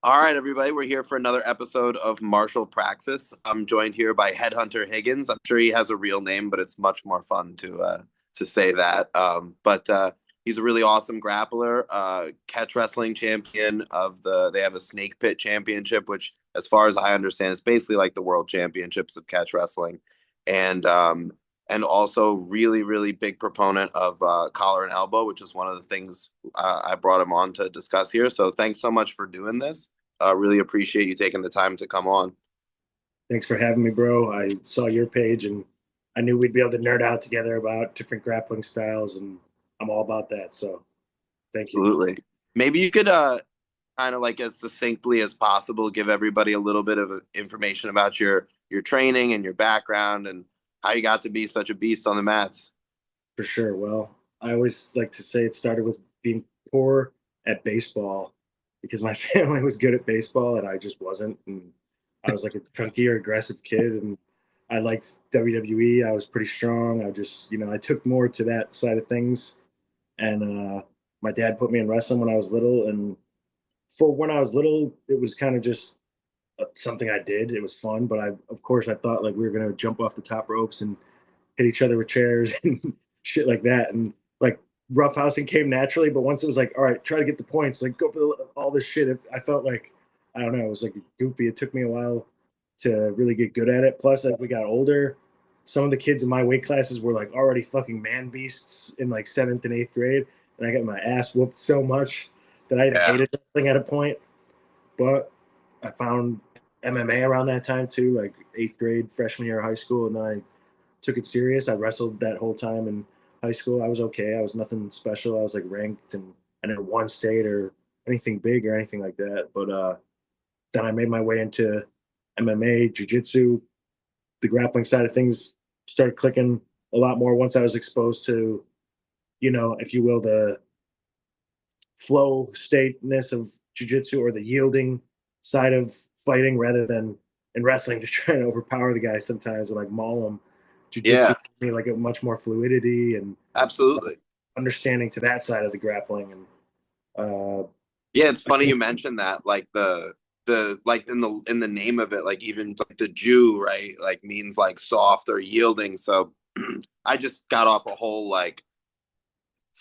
All right, everybody, we're here for another episode of Martial Praxis. I'm joined here by Headhunter Higgins. I'm sure he has a real name, but it's much more fun to say that. But he's a really awesome grappler, catch wrestling champion of the. They have a Snake Pit Championship, which, as far as I understand, is basically like the World Championships of catch wrestling, and and also really big proponent of collar and elbow, which is one of the things I brought him on to discuss here. So thanks so much for doing this. Really appreciate you taking the time to come on. Thanks for having me, bro. I saw your page and I knew we'd be able to nerd out together about different grappling styles, and I'm all about that. So thank you. Absolutely. Maybe you could kind of like as succinctly as possible give everybody a little bit of information about your training and your background and how you got to be such a beast on the mats. For sure. Well, I always like to say it started with being poor at baseball because my family was good at baseball and I just wasn't. And I was like a chunkier, aggressive kid, and I liked WWE. I was pretty strong. I just, I took more to that side of things. And my dad put me in wrestling when I was little. And for when I was little, it was kind of just something I did. It was fun, but of course, I thought like we were gonna jump off the top ropes and hit each other with chairs and shit like that. And like roughhousing came naturally, but once it was like, all right, try to get the points, like go for all this shit. I felt like I don't know, it was like goofy. It took me a while to really get good at it. Plus, as we got older, some of the kids in my weight classes were like already fucking man beasts in like seventh and eighth grade, and I got my ass whooped so much that I even Yeah. hated wrestling at a point. But I found MMA around that time too, like eighth grade, freshman year of high school, and then I took it serious. I wrestled that whole time in high school. I was okay. I was nothing special. I was like ranked, and I never won state or anything big or anything like that. But then I made my way into MMA, Jiu-Jitsu. The grappling side of things started clicking a lot more once I was exposed to, if you will, the flow stateness of Jiu-Jitsu or the yielding side of fighting rather than in wrestling just trying to overpower the guy sometimes and like maul him. Jiu-Jitsu Yeah, gave me like a much more fluidity and absolutely. understanding to that side of the grappling. And Yeah, it's I funny think, you mentioned that. Like the like in the name of it, like even like the Jew, right? Like means like soft or yielding. So I just got off a whole like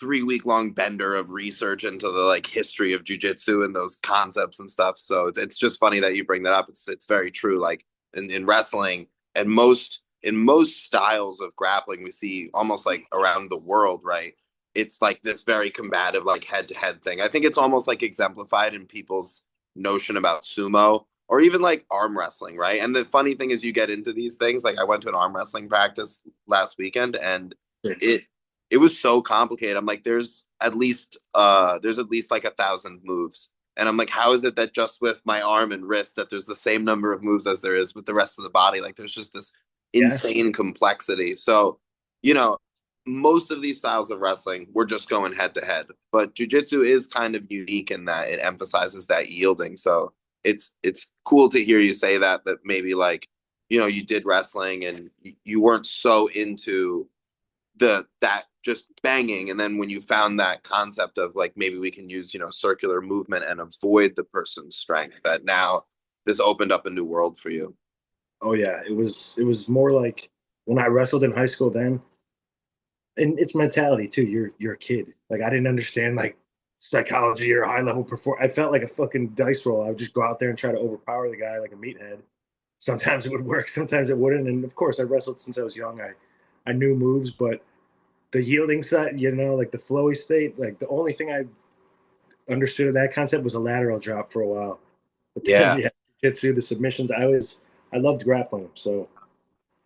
3 week long bender of research into the like history of jujitsu and those concepts and stuff. So it's just funny that you bring that up. It's very true. Like in wrestling and most styles of grappling we see almost like around the world, right? It's like this very combative, like head to head thing. I think it's almost like exemplified in people's notion about sumo or even like arm wrestling, right? And the funny thing is you get into these things. Like I went to an arm wrestling practice last weekend and it it was so complicated. I'm like, there's at least like 1,000 moves. And I'm like, how is it that just with my arm and wrist that there's the same number of moves as there is with the rest of the body? Like there's just this yeah, insane complexity. So, you know, most of these styles of wrestling, we're just going head to head. But jujitsu is kind of unique in that it emphasizes that yielding. So it's cool to hear you say that maybe like, you did wrestling and you weren't so into that just banging, and then when you found that concept of like maybe we can use circular movement and avoid the person's strength, that now this opened up a new world for you. oh yeah, it was more like when I wrestled in high school then, and it's mentality too. You're a kid. Like I didn't understand like psychology or high level perform. I felt like a fucking dice roll. I would just go out there and try to overpower the guy like a meathead. Sometimes it would work, sometimes it wouldn't. And of course, I wrestled since I was young. I knew moves, but the yielding side, like the flowy state, like the only thing I understood of that concept was a lateral drop for a while. But then, Yeah. yeah, jitsu, the submissions, I loved grappling. So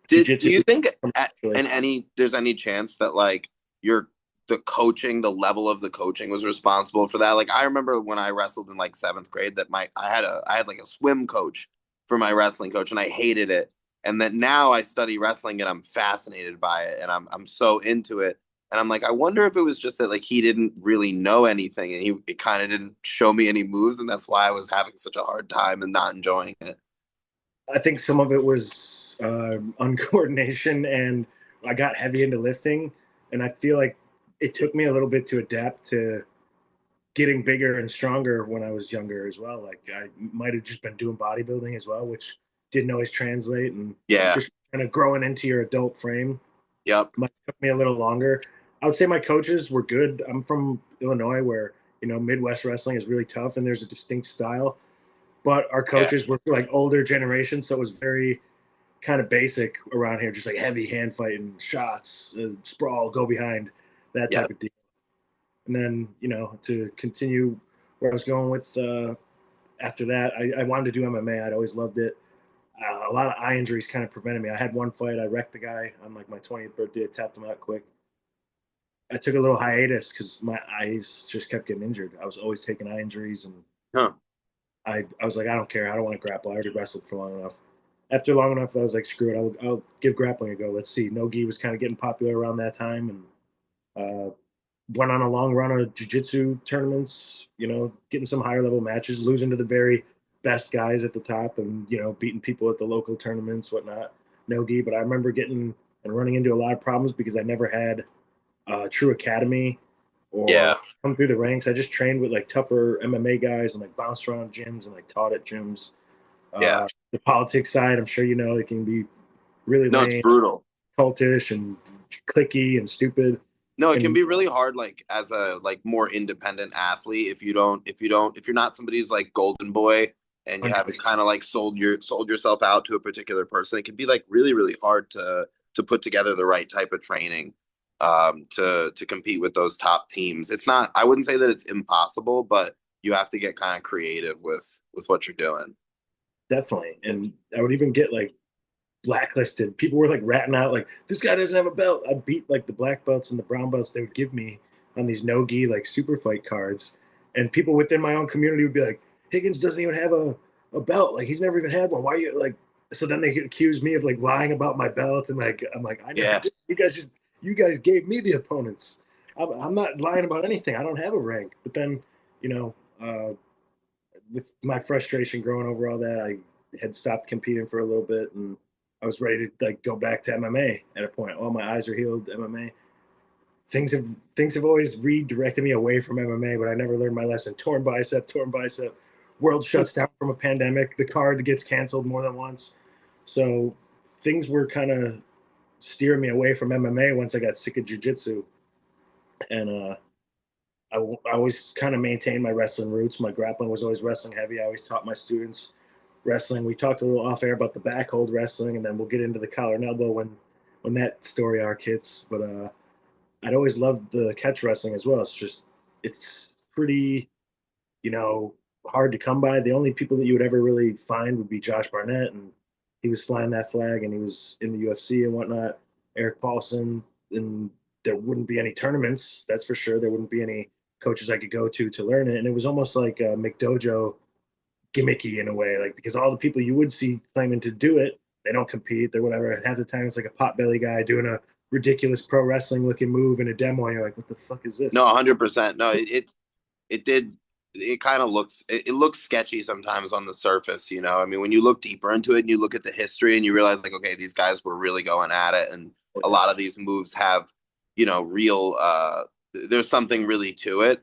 Do you jujitsu, think really, and there's any chance that like your the level of the coaching was responsible for that? Like I remember when I wrestled in like seventh grade that my I had like a swim coach for my wrestling coach and I hated it. And that now I study wrestling and I'm fascinated by it and I'm so into it. And I'm like, I wonder if it was just that like he didn't really know anything and he kind of didn't show me any moves and that's why I was having such a hard time and not enjoying it. I think some of it was uncoordination, and I got heavy into lifting, and I feel like it took me a little bit to adapt to getting bigger and stronger when I was younger as well. Like I might have just been doing bodybuilding as well, which didn't always translate, and Yeah. just kind of growing into your adult frame Yep. might took me a little longer. I would say my coaches were good. I'm from Illinois, where Midwest wrestling is really tough, and there's a distinct style. But our Yeah. coaches were like older generation, so it was very kind of basic around here, just like heavy hand fighting, shots, sprawl, go behind, that Yeah. type of deal. And then to continue where I was going with after that, I wanted to do MMA. I'd always loved it. A lot of eye injuries kind of prevented me. I had one fight, I wrecked the guy on like my 20th birthday, I tapped him out quick. I took a little hiatus because my eyes just kept getting injured. I was always taking eye injuries, and Huh. I was like, I don't care. I don't want to grapple. I already wrestled for long enough. After long enough, I was like, screw it. I'll give grappling a go. Let's see. No gi was kind of getting popular around that time, and went on a long run of jiu-jitsu tournaments. Getting some higher level matches, losing to the very best guys at the top, and beating people at the local tournaments, whatnot. No gi, but I remember getting and running into a lot of problems because I never had true academy Yeah. or come through the ranks. I just trained with like tougher MMA guys and like bounced around gyms and like taught at gyms. Yeah. The politics side, I'm sure it can be really No, it's lame, brutal. cultish, and clicky and stupid. No, it can And be really hard, like as a like more independent athlete, if you're not somebody who's like golden boy and you haven't 100%. kind of like sold yourself out to a particular person, it can be like really, really hard to put together the right type of training to compete with those top teams. It's not, I wouldn't say that it's impossible, but you have to get kind of creative with what you're doing. Definitely. And I would even get like blacklisted. People were like ratting out like this guy doesn't have a belt. I beat like the black belts and the brown belts they would give me on these no gi like super fight cards, and people within my own community would be like, Higgins doesn't even have a belt. Like he's never even had one. Why are you like? So then they could accuse me of like lying about my belt, and like I'm like I never Yeah. did. You guys gave me the opponents. I'm not lying about anything. I don't have a rank. But then you know. With my frustration growing over all that, I had stopped competing for a little bit, and I was ready to like go back to MMA at a point. All my eyes are healed. MMA things have always redirected me away from MMA, but I never learned my lesson. Torn bicep. World shuts down from a pandemic. The card gets canceled more than once. So things were kind of steering me away from MMA once I got sick of jiu-jitsu. And I always kind of maintained my wrestling roots. My grappling was always wrestling heavy. I always taught my students wrestling. We talked a little off air about the backhold wrestling, and then we'll get into the collar and elbow when that story arc hits. But I'd always loved the catch wrestling as well. It's pretty you know hard to come by. The only people that you would ever really find would be Josh Barnett, and he was flying that flag, and he was in the UFC and whatnot. Eric Paulson, and there wouldn't be any tournaments. That's for sure. There wouldn't be any coaches I could go to learn it, and it was almost like a McDojo gimmicky in a way, like because all the people you would see claiming to do it, they don't compete. They're whatever. Half the time, it's like a potbelly guy doing a ridiculous pro wrestling looking move in a demo, and you're like, what the fuck is No, this? 100%. No, it did, it kind of it looks sketchy sometimes on the surface, I mean, when you look deeper into it and you look at the history and you realize like, okay, these guys were really going at it, and a lot of these moves have real there's something really to it.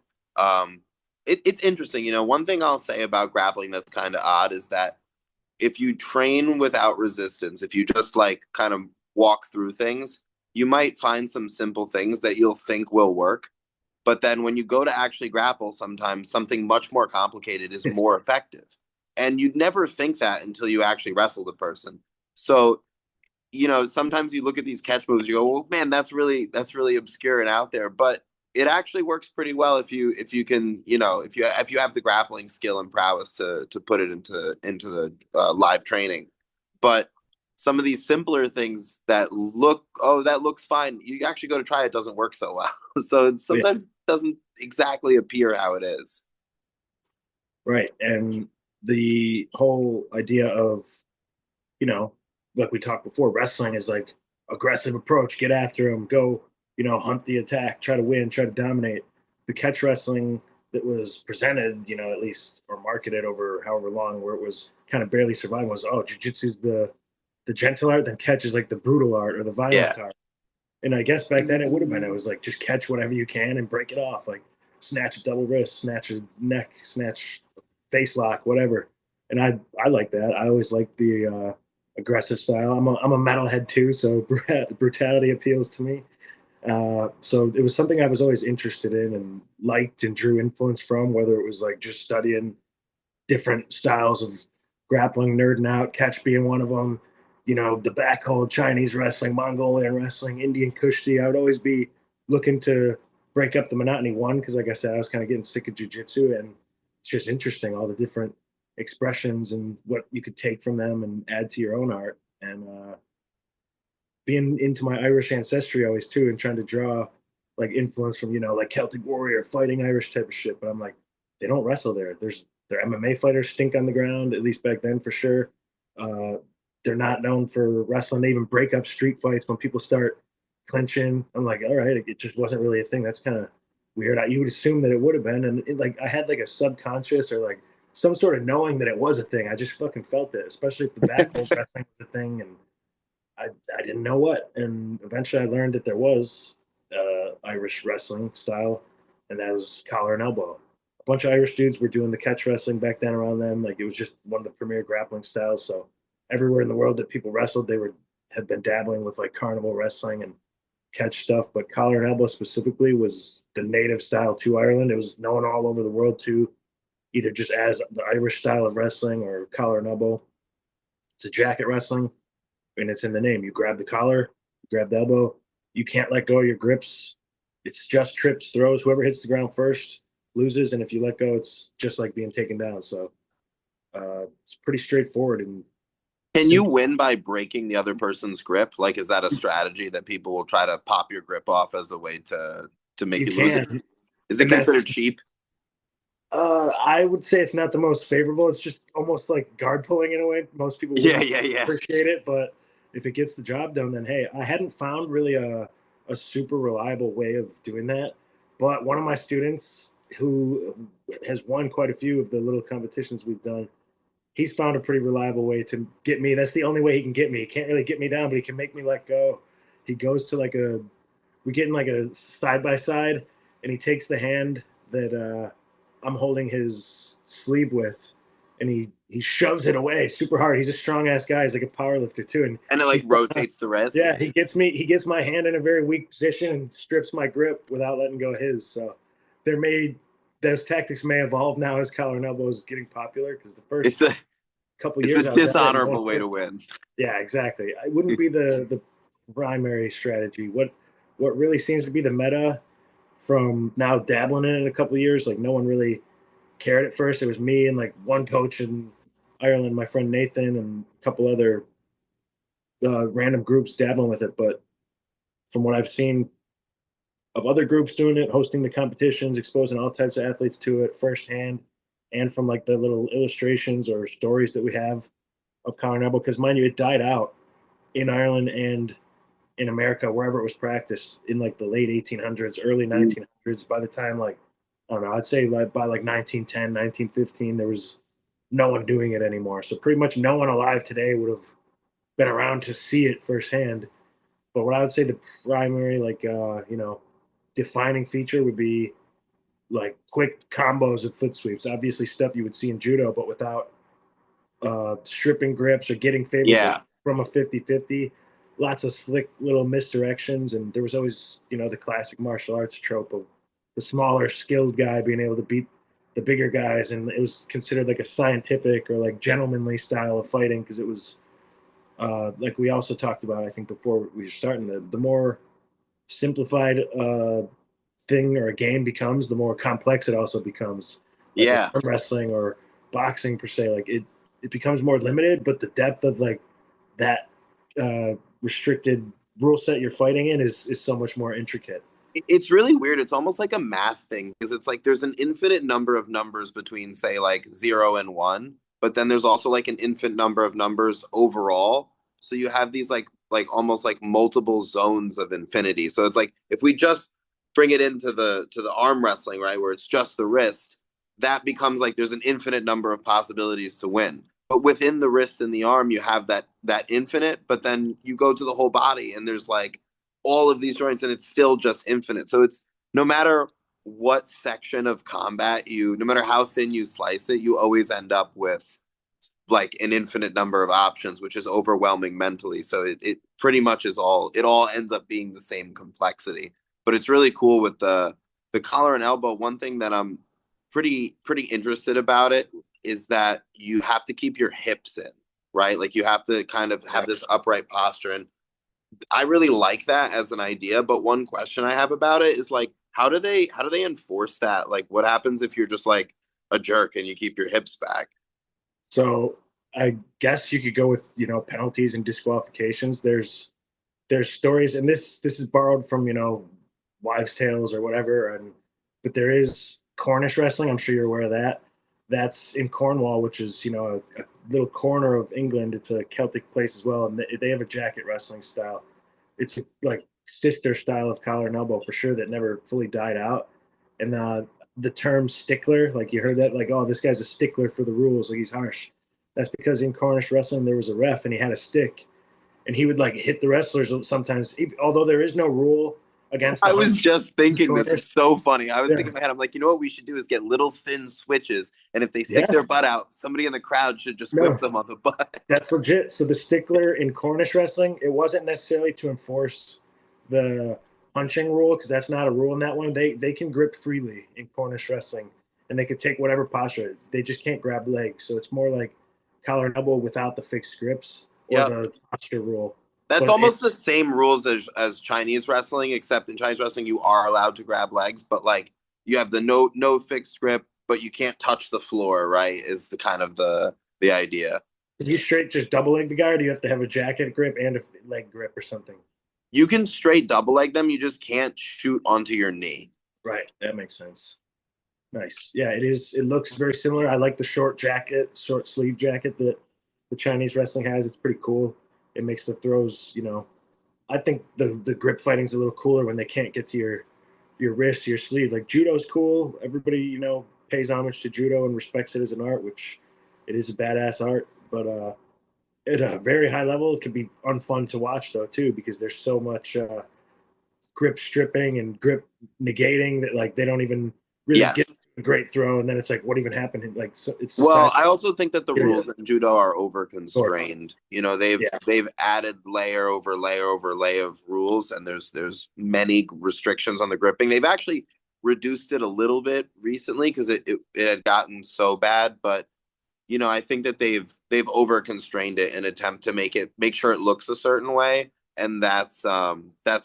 It's interesting. One thing I'll say about grappling that's kind of odd is that if you train without resistance, if you just like kind of walk through things, you might find some simple things that you'll think will work. But then when you go to actually grapple, sometimes something much more complicated is more effective. And you'd never think that until you actually wrestle the person. So, sometimes you look at these catch moves, you go, well, man, that's really obscure and out there. But it actually works pretty well if you can, if you have the grappling skill and prowess to put it into the live training. But some of these simpler things that that looks fine, you actually go to try it, doesn't work so well. So it Yeah, sometimes doesn't exactly appear how it is. right. And the whole idea of you know, like we talked before, wrestling is like aggressive approach, get after them, go, hunt the attack, try to win, try to dominate. The catch wrestling that was presented, at least or marketed over however long, where it was kind of barely surviving, was jujitsu's the gentle art, then catch is like the brutal art or the Yeah. violent art. And I guess back then it would have been it was like just catch whatever you can and break it off. Like snatch a double wrist, snatch a neck, snatch face lock, whatever. And I like that. I always like the aggressive style. I'm a metalhead too, so brutality appeals to me. So it was something I was always interested in and liked and drew influence from, whether it was like just studying different styles of grappling, nerding out, catch being one of them. You know, the backhold, Chinese wrestling, Mongolian wrestling, Indian Kushti. I would always be looking to break up the monotony. One, because like I said, I was kind of getting sick of jujitsu, and it's just interesting all the different expressions and what you could take from them and add to your own art. And being into my Irish ancestry always too, and trying to draw like influence from like Celtic warrior fighting Irish type of shit. But I'm like, they don't wrestle there. Their MMA fighters stink on the ground, at least back then for sure. Uh, they're not known for wrestling. They even break up street fights when people start clinching. I'm like, all right, it just wasn't really a thing. That's kind of weird. You would assume that it would have been, and like I had like a subconscious or like some sort of knowing that it was a thing. I just fucking felt it, especially if the backhold wrestling was a thing, and I didn't know what. And eventually I learned that there was Irish wrestling style, and that was collar and elbow. A bunch of Irish dudes were doing the catch wrestling back then around then. Like it was just one of the premier grappling styles. So everywhere in the world that people wrestled, they were had been dabbling with like carnival wrestling and catch stuff. But collar and elbow specifically was the native style to Ireland. It was known all over the world too, either just as the Irish style of wrestling or collar and elbow. It's a jacket wrestling, and it's in the name. You grab the collar, you grab the elbow. You can't let go of your grips. It's just trips, throws. Whoever hits the ground first loses, and if you let go, it's just like being taken down. So it's pretty straightforward and Can you simple. win by breaking the other person's grip? Like, is that a strategy that people will try to pop your grip off as a way to make You you lose it? can, Is it and that's considered cheap? I would say it's not the most favorable. It's just almost like guard pulling in a way. Most people Yeah, wouldn't yeah, yeah. appreciate it, but if it gets the job done, then hey, I hadn't found really a super reliable way of doing that. But one of my students who has won quite a few of the little competitions we've done, he's found a pretty reliable way to get me. That's the only way he can get me. He can't really get me down, but he can make me let go. He goes to like we get in like a side by side, and he takes the hand that I'm holding his sleeve with, and he shoves it away super hard. He's a strong ass guy. He's like a power lifter too, and And it like he's rotates the wrist. yeah, he gets me. He gets my hand in a very weak position and strips my grip without letting go of his. So they're made. Those tactics may evolve now as collar and elbow is getting popular because the It's first a couple it's a years I was at it, no one dishonorable way to win. yeah, exactly. It wouldn't be the primary strategy. What really seems to be the meta from now dabbling in it a couple of years, like no one really cared at first. It was me and like one coach in Ireland, my friend Nathan, and a couple other random groups dabbling with it. But from what I've seen of other groups doing it, hosting the competitions, exposing all types of athletes to it firsthand, and from like the little illustrations or stories that we have of Collar and elbow, because mind you, it died out in Ireland and in America, wherever it was practiced in like the late 1800s, early 1900s. By the time like, I don't know, I'd say like by like 1910, 1915, there was no one doing it anymore. So pretty much no one alive today would have been around to see it firsthand. But what I would say the primary, like, defining feature would be like quick combos of foot sweeps. Obviously, stuff you would see in judo, but without stripping grips or getting favorable Yeah. from a 50-50. Lots of slick little misdirections, and there was always, the classic martial arts trope of the smaller, skilled guy being able to beat the bigger guys, and it was considered like a scientific or like gentlemanly style of fighting because it was like we also talked about, I think before we were starting, the more simplified thing or a game becomes, the more complex it also becomes. Like Yeah. arm wrestling or boxing per se, like it becomes more limited, but the depth of like that restricted rule set you're fighting in is so much more intricate. It's really weird. It's almost like a math thing because it's like there's an infinite number of numbers between, say, like 0 and 1, but then there's also like an infinite number of numbers overall. So you have these like almost like multiple zones of infinity. So it's like if we just bring it into the arm wrestling, right, where it's just the wrist, that becomes like there's an infinite number of possibilities to win. But within the wrist and the arm, you have that infinite, but then you go to the whole body and there's like all of these joints and it's still just infinite. So it's no matter what section of combat no matter how thin you slice it, you always end up with like an infinite number of options, which is overwhelming mentally. So it pretty much it all ends up being the same complexity. But it's really cool with the collar and elbow. One thing that I'm pretty interested about it is that you have to keep your hips in, right? Like you have to kind of have this upright posture. And I really like that as an idea, but one question I have about it is like how do they enforce that? Like what happens if you're just like a jerk and you keep your hips back? So I guess you could go with penalties and disqualifications. There's stories, and this is borrowed from wives' tales or whatever, and but there is Cornish wrestling. I'm sure you're aware of that. That's in Cornwall, which is a little corner of England. It's a Celtic place as well, and they have a jacket wrestling style. It's like sister style of collar and elbow for sure that never fully died out. And the term stickler, like you heard that, like, oh, this guy's a stickler for the rules, like he's harsh. That's because in Cornish wrestling there was a ref and he had a stick, and he would like hit the wrestlers sometimes, although there is no rule against I the was hunch. just thinking this Cornish, is so funny. I was yeah, thinking in my head, I'm like, you know what we should do is get little thin switches, and if they stick yeah, their butt out, somebody in the crowd should just whip no, them on the butt. that's legit. So the stickler in Cornish wrestling, it wasn't necessarily to enforce the punching rule because that's not a rule in that one. They can grip freely in Cornish wrestling, and they could take whatever posture. They just can't grab legs. So it's more like collar and elbow without the fixed grips or Yep. the posture rule. That's But it, almost the same rules as Chinese wrestling, except in Chinese wrestling you are allowed to grab legs, but like you have the no fixed grip, but you can't touch the floor, right? Is the kind of the idea. do you straight just double leg the guy, or do you have to have a jacket grip and a leg grip or something? You can straight double leg them, you just can't shoot onto your knee. Right, that makes sense. Nice. Yeah, it is. It looks very similar. I like the short jacket, short sleeve jacket that the Chinese wrestling has. It's pretty cool. It makes the throws, I think the grip fighting's a little cooler when they can't get to your wrist, your sleeve. Like judo's cool. Everybody, pays homage to judo and respects it as an art, which it is a badass art. But at a very high level, it can be unfun to watch though too, because there's so much grip stripping and grip negating that like they don't even really get Yes. a great throw, and then it's like what even happened? Like so it's Well, society. I also think that the Yeah, rules in judo are over constrained. You know, yeah. they've added layer over layer over layer of rules, and there's many restrictions on the gripping. They've actually reduced it a little bit recently because it had gotten so bad, but I think that they've over constrained it in an attempt to make sure it looks a certain way, and that's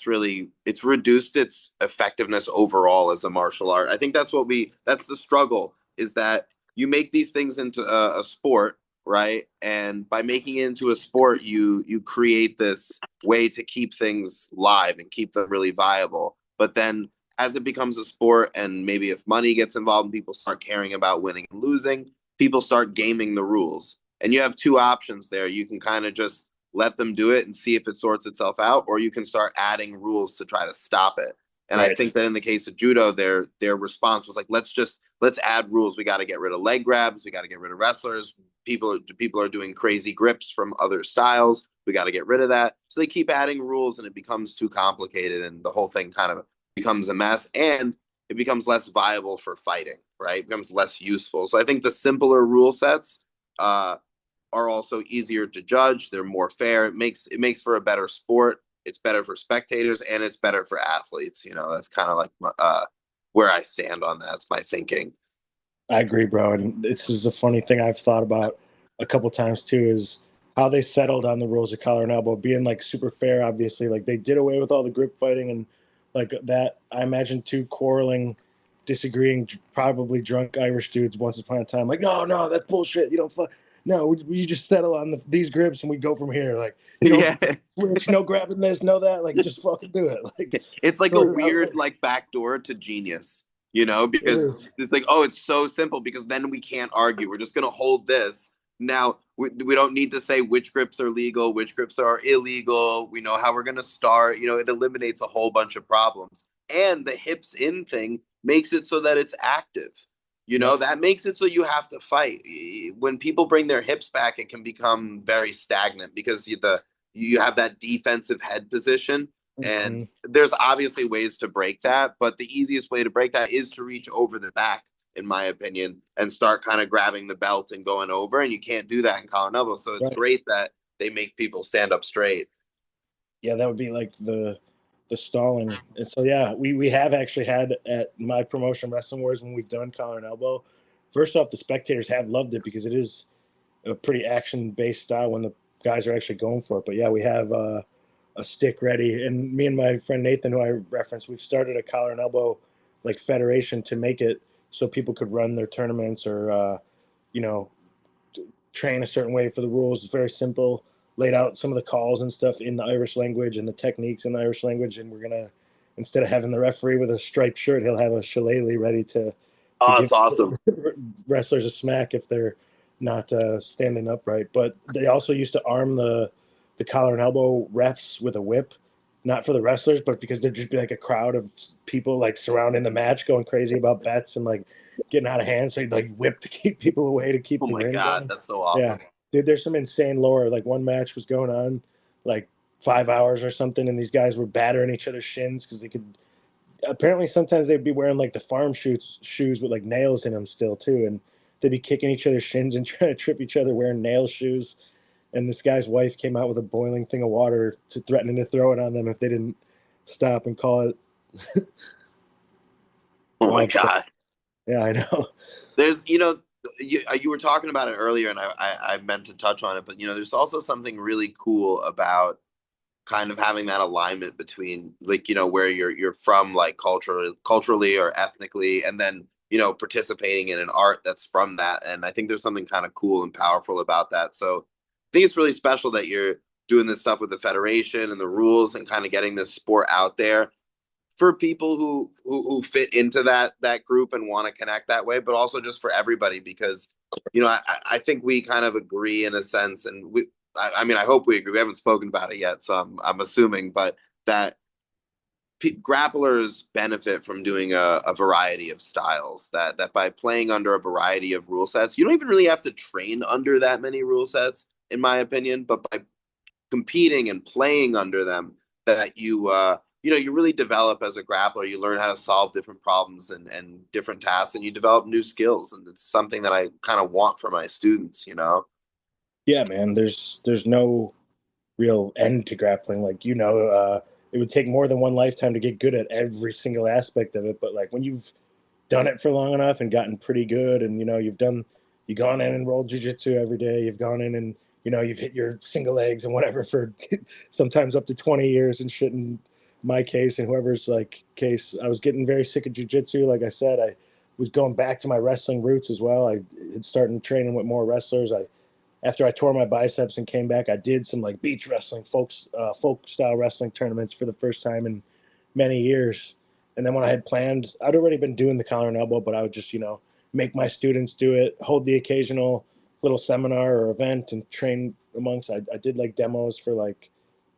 really it's reduced its effectiveness overall as a martial art. I think that's the struggle is that you make these things into a sport, right? And by making it into a sport, you create this way to keep things live and keep them really viable. But then as it becomes a sport and maybe if money gets involved and people start caring about winning and losing, people start gaming the rules. And you have two options there. You can kind of just let them do it and see if it sorts itself out, or you can start adding rules to try to stop it. And I Right. think that in the case of judo, their response was like, let's add rules. We got to get rid of leg grabs. We got to get rid of wrestlers. People are doing crazy grips from other styles. We got to get rid of that. So they keep adding rules, and it becomes too complicated, and the whole thing kind of becomes a mess. And it becomes less viable for fighting, right? It becomes less useful. So I think the simpler rule sets are also easier to judge. They're more fair. It makes for a better sport. It's better for spectators and it's better for athletes. That's kind of like where I stand on that. It's my thinking. I agree, bro. And this is a funny thing I've thought about a couple times too is how they settled on the rules of collar and elbow being like super fair. Obviously, like they did away with all the grip fighting and like that. I imagine two quarreling, disagreeing, probably drunk Irish dudes once upon a time. Like, no, no, that's bullshit. You don't fuck. No, we just settle on these grips and we go from here. Like, you don't Yeah. switch, no grabbing this, no that. Like, just fucking do it. Like, It's like a sort it out. weird like backdoor to genius, It because is. it's like, oh, it's so simple because then we can't argue. We're just gonna hold this. Now we don't need to say which grips are legal, which grips are illegal. We know how we're gonna start. It eliminates a whole bunch of problems. And the hips in thing makes it so that it's active. Yep. That makes it so you have to fight. When people bring their hips back, it can become very stagnant because you have that defensive head position, And Mm-hmm. there's obviously ways to break that, but the easiest way to break that is to reach over the back, in my opinion, and start kind of grabbing the belt and going over. And you can't do that in collar and elbow. So it's Right. great that they make people stand up straight. Yeah, that would be like the stalling. And so yeah, we have actually had at my promotion Wrestling Wars when we've done collar and elbow. First off, the spectators have loved it because it is a pretty action based style when the guys are actually going for it. But yeah, we have a stick ready, and me and my friend Nathan, who I referenced, we've started a collar and elbow like federation to make it so people could run their tournaments or you know train a certain way for the rules. It's very simple. Laid out some of the calls and stuff in the Irish language and the techniques in the Irish language, and we're gonna instead of having the referee with a striped shirt, he'll have a shillelagh ready to Oh, give it's awesome. wrestlers a smack if they're not standing upright. But they also used to arm the collar and elbow refs with a whip, not for the wrestlers, but because there'd just be like a crowd of people like surrounding the match, going crazy about bets and like getting out of hand. So he'd like whip to keep people away to keep Oh the my ring God, going. that's so Yeah, awesome. dude, there's some insane lore. Like one match was going on like 5 hours or something, and these guys were battering each other's shins because they could. Apparently, sometimes they'd be wearing like the farm shoes with like nails in them still too, and they'd be kicking each other's shins and trying to trip each other wearing nail shoes. And this guy's wife came out with a boiling thing of water to threatening to throw it on them if they didn't stop and call it Oh my wild stuff. God. Yeah, I know. There's, you were talking about it earlier, and I meant to touch on it, but there's also something really cool about kind of having that alignment between like where you're from, like culturally or ethnically, and then participating in an art that's from that. And I think there's something kind of cool and powerful about that. So I think it's really special that you're doing this stuff with the federation and the rules and kind of getting this sport out there for people who fit into that group and want to connect that way, but also just for everybody, because I think we kind of agree in a sense, and I mean, I hope we agree. We haven't spoken about it yet, so I'm assuming, but that grapplers benefit from doing a variety of styles. That by playing under a variety of rule sets, you don't even really have to train under that many rule sets, in my opinion. But by competing and playing under them, that you really develop as a grappler. You learn how to solve different problems and different tasks, and you develop new skills. And it's something that I kind of want for my students. Yeah, man. There's no real end to grappling. Like it would take more than one lifetime to get good at every single aspect of it. But like when you've done it for long enough and gotten pretty good, and you've gone in and rolled jujitsu every day. You've gone in and you've hit your single legs and whatever for sometimes up to 20 years and shit. In my case and whoever's like case, I was getting very sick of jujitsu. Like I said, I was going back to my wrestling roots as well. I had started training with more wrestlers. I After I tore my biceps and came back, I did some like beach wrestling, folk style wrestling tournaments for the first time in many years. And then when I had planned, I'd already been doing the collar and elbow, but I would just make my students do it, hold the occasional little seminar or event, and train amongst. I did like demos for like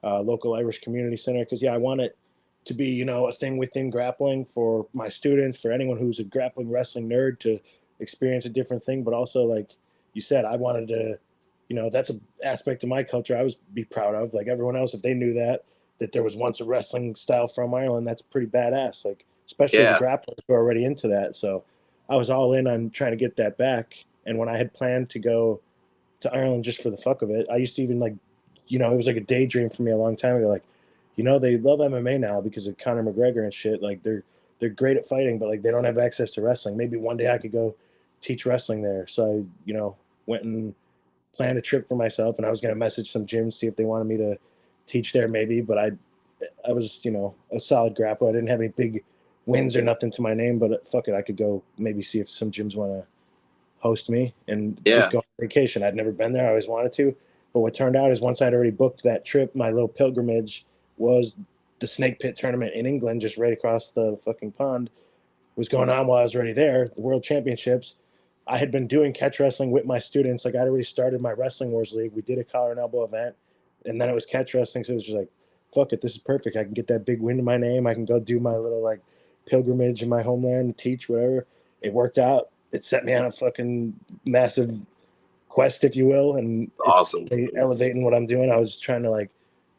local Irish community center because I want it to be a thing within grappling for my students, for anyone who's a grappling wrestling nerd to experience a different thing, but also like you said, I wanted to that's an aspect of my culture I was be proud of. Like everyone else, if they knew that there was once a wrestling style from Ireland, that's pretty badass. Like especially the Yeah, grapplers who are already into that. So I was all in on trying to get that back. And when I had planned to go to Ireland just for the fuck of it, I used to even like, it was like a daydream for me a long time ago. Like, they love MMA now because of Conor McGregor and shit. Like they're great at fighting, but like they don't have access to wrestling. Maybe one day I could go teach wrestling there. So I, went and planned a trip for myself, and I was going to message some gyms, see if they wanted me to teach there maybe. But I was, a solid grappler. I didn't have any big wins or nothing to my name, but fuck it, I could go maybe see if some gyms want to host me and just yeah, go on vacation. I'd never been there. I always wanted to. But what turned out is once I'd already booked that trip, my little pilgrimage was the Snake Pit tournament in England, just right across the fucking pond, was going on while I was already there, the World Championships. I had been doing catch wrestling with my students. Like I'd already started my Wrestling Wars League. We did a collar and elbow event, and then it was catch wrestling. So it was just like, fuck it, this is perfect. I can get that big win in my name. I can go do my little like pilgrimage in my homeland and teach whatever. It worked out. It set me on a fucking massive quest, if you will, and it's awesome. elevating what I'm doing. I was trying to like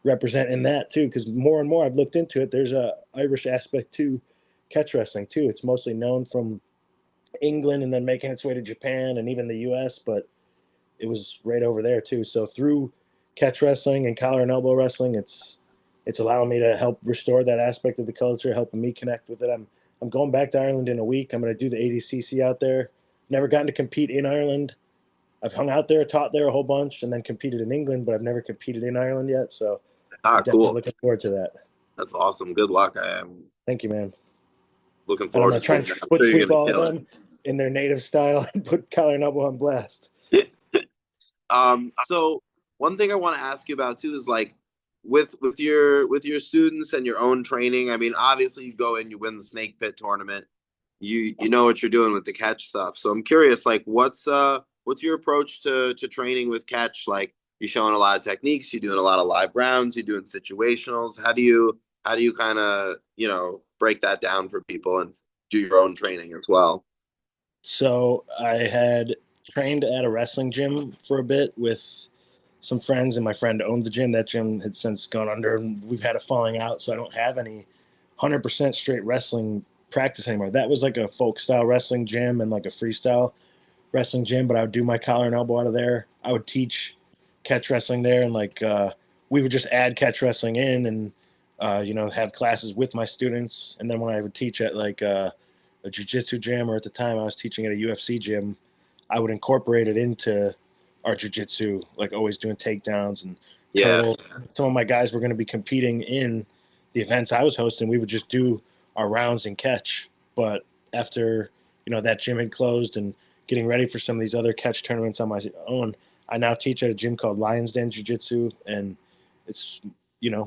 represent in that too, because more and more I've looked into it. There's a Irish aspect to catch wrestling too. It's mostly known from England and then making its way to Japan and even the U.S., but it was right over there too. So through catch wrestling and collar and elbow wrestling, it's allowing me to help restore that aspect of the culture, helping me connect with it. I'm going back to Ireland in a week. I'm going to do the ADCC out there. Never gotten to compete in Ireland. I've hung out there, taught there a whole bunch, and then competed in England, but I've never competed in Ireland yet. So I'm Ah, definitely cool. looking forward to that. That's awesome. Good luck. I am Thank you, man. looking And I'm forward going to to try seeing and that. I'm foot sure you're sweep gonna all of kill them in their native style and put collar and elbow on blast. it. So one thing I want to ask you about too is like with your students and your own training. I mean, obviously you go in, you win the snake pit tournament. You know what you're doing with the catch stuff. So I'm curious, like what's your approach to training with catch? Like you're showing a lot of techniques, you're doing a lot of live rounds, you're doing situationals. How do you kind of, break that down for people and do your own training as well? So I had trained at a wrestling gym for a bit with some friends, and my friend owned the gym. That gym had since gone under, and we've had a falling out. So I don't have any 100% straight wrestling practice anymore. That was like a folk style wrestling gym and like a freestyle wrestling gym, but I would do my collar and elbow out of there. I would teach catch wrestling there, and we would just add catch wrestling in, and have classes with my students. And then when I would teach at a jiu-jitsu gym, or at the time I was teaching at a UFC gym, I would incorporate it into our jiu-jitsu, like always doing takedowns and Yeah, turtle. Some of my guys were going to be competing in the events I was hosting. We would just do our rounds and catch. But after that gym had closed and getting ready for some of these other catch tournaments on my own, I now teach at a gym called Lions Den Jiu-Jitsu, and it's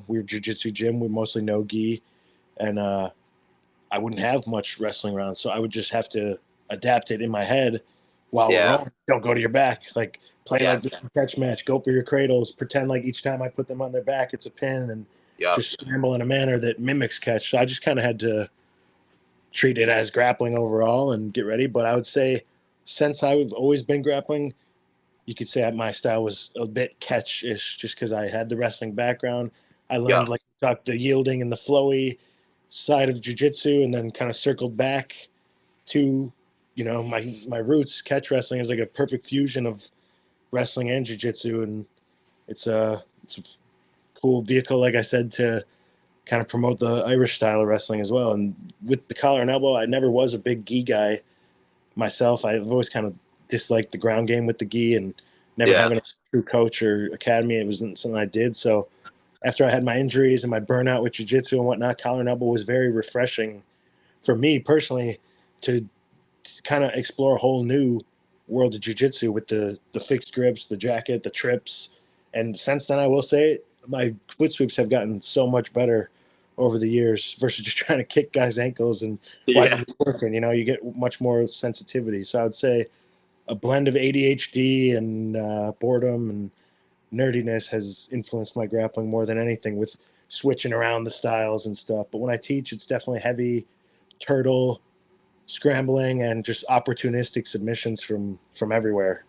we're jiu-jitsu gym. We mostly no gi, and I wouldn't have much wrestling around, so I would just have to adapt it in my head while we're yeah, rolling. Don't go to your back. Like play like this yes, is a catch match. Go for your cradles. Pretend like each time I put them on their back, it's a pin, and yep, just scramble in a manner that mimics catch. So I just kind of had to treat it as grappling overall and get ready. But I would say, since I've always been grappling, you could say that my style was a bit catch-ish, just because I had the wrestling background. I yep. learned like talk the yielding and the flowy side of jiu-jitsu, and then kind of circled back to my roots. Catch wrestling is like a perfect fusion of wrestling and jiu-jitsu, and it's a cool vehicle, like I said, to kind of promote the Irish style of wrestling as well. And with the collar and elbow, I never was a big gi guy myself. I've always kind of disliked the ground game with the gi, and never Yeah. having a true coach or academy, it wasn't something I did. So after I had my injuries and my burnout with jiu-jitsu and whatnot, collar and elbow was very refreshing for me personally to kind of explore a whole new world of jiu-jitsu with the fixed grips, the jacket, the trips. And since then, I will say my foot sweeps have gotten so much better over the years versus just trying to kick guys' ankles and why Yeah. isn't it working? You get much more sensitivity. So I would say a blend of ADHD and boredom and nerdiness has influenced my grappling more than anything, with switching around the styles and stuff. But when I teach, it's definitely heavy turtle scrambling and just opportunistic submissions from everywhere.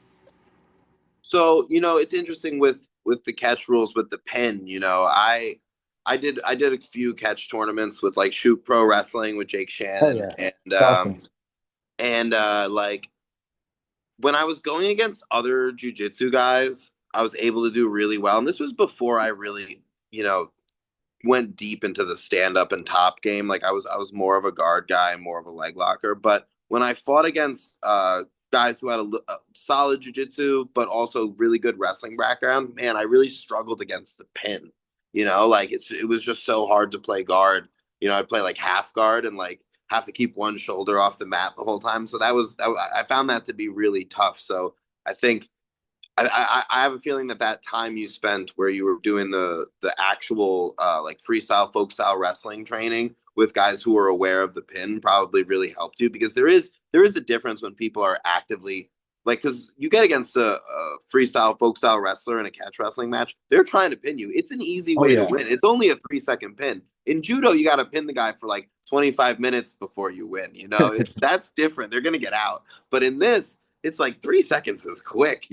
So, it's interesting with the catch rules with the pin, I did a few catch tournaments with like Shoot Pro Wrestling with Jake Hell Shannon yeah, and it's awesome. like when I was going against other jujitsu guys, I was able to do really well. And this was before I really, went deep into the stand up and top game. Like I was more of a guard guy, more of a leg locker. But when I fought against guys who had a solid jujitsu but also really good wrestling background, man, I really struggled against the pin. Like it was just so hard to play guard. I'd play like half guard and like have to keep one shoulder off the mat the whole time. So I found that to be really tough. So I think I have a feeling that time you spent where you were doing the actual like freestyle folk style wrestling training with guys who are aware of the pin probably really helped you, because there is a difference when people are actively like, because you get against a freestyle folk style wrestler in a catch wrestling match, they're trying to pin you. It's an easy Oh way to yeah, win. It's only a 3 second pin. In judo, you got to pin the guy for like 25 minutes before you win. That's different. They're gonna get out. But in this, it's like 3 seconds is quick.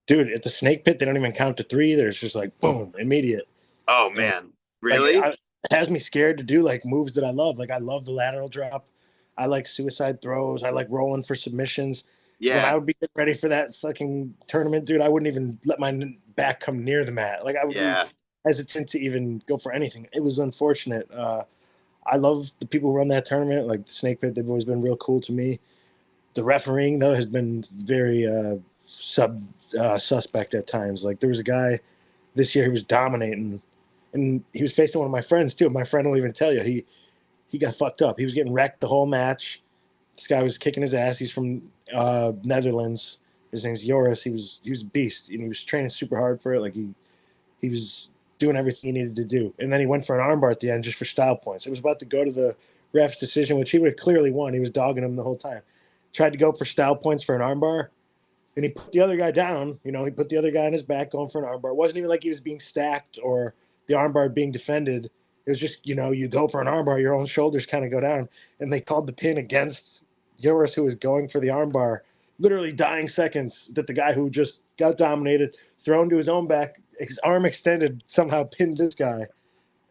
dude, at the snake pit, they don't even count to three. There's just like boom, immediate. Oh And man, like really? it has me scared to do like moves that I love. Like I love the lateral drop. I like suicide throws. I like rolling for submissions. When I Yeah, would be getting ready for that fucking tournament, dude, I wouldn't even let my back come near the mat. Like I would be yeah. hesitant to even go for anything. It was unfortunate. I love the people who run that tournament, like the Snake Pit. They've always been real cool to me. The refereeing though has been very suspect at times. Like there was a guy this year who was dominating, and he was facing one of my friends too. My friend will even tell you he got fucked up. He was getting wrecked the whole match. This guy was kicking his ass. He's from Netherlands. His name's Joris. He was a beast, and he was training super hard for it. Like he was doing everything he needed to do. And then he went for an armbar at the end just for style points. It was about to go to the ref's decision, which he would have clearly won. He was dogging him the whole time. Tried to go for style points for an armbar, and he put the other guy down. He put the other guy on his back going for an armbar. It wasn't even like he was being stacked or the armbar being defended. It was just, you go for an armbar, your own shoulders kind of go down. And they called the pin against Joris, who was going for the armbar, literally dying seconds, that the guy who just got dominated, thrown to his own back, his arm extended, somehow pinned this guy.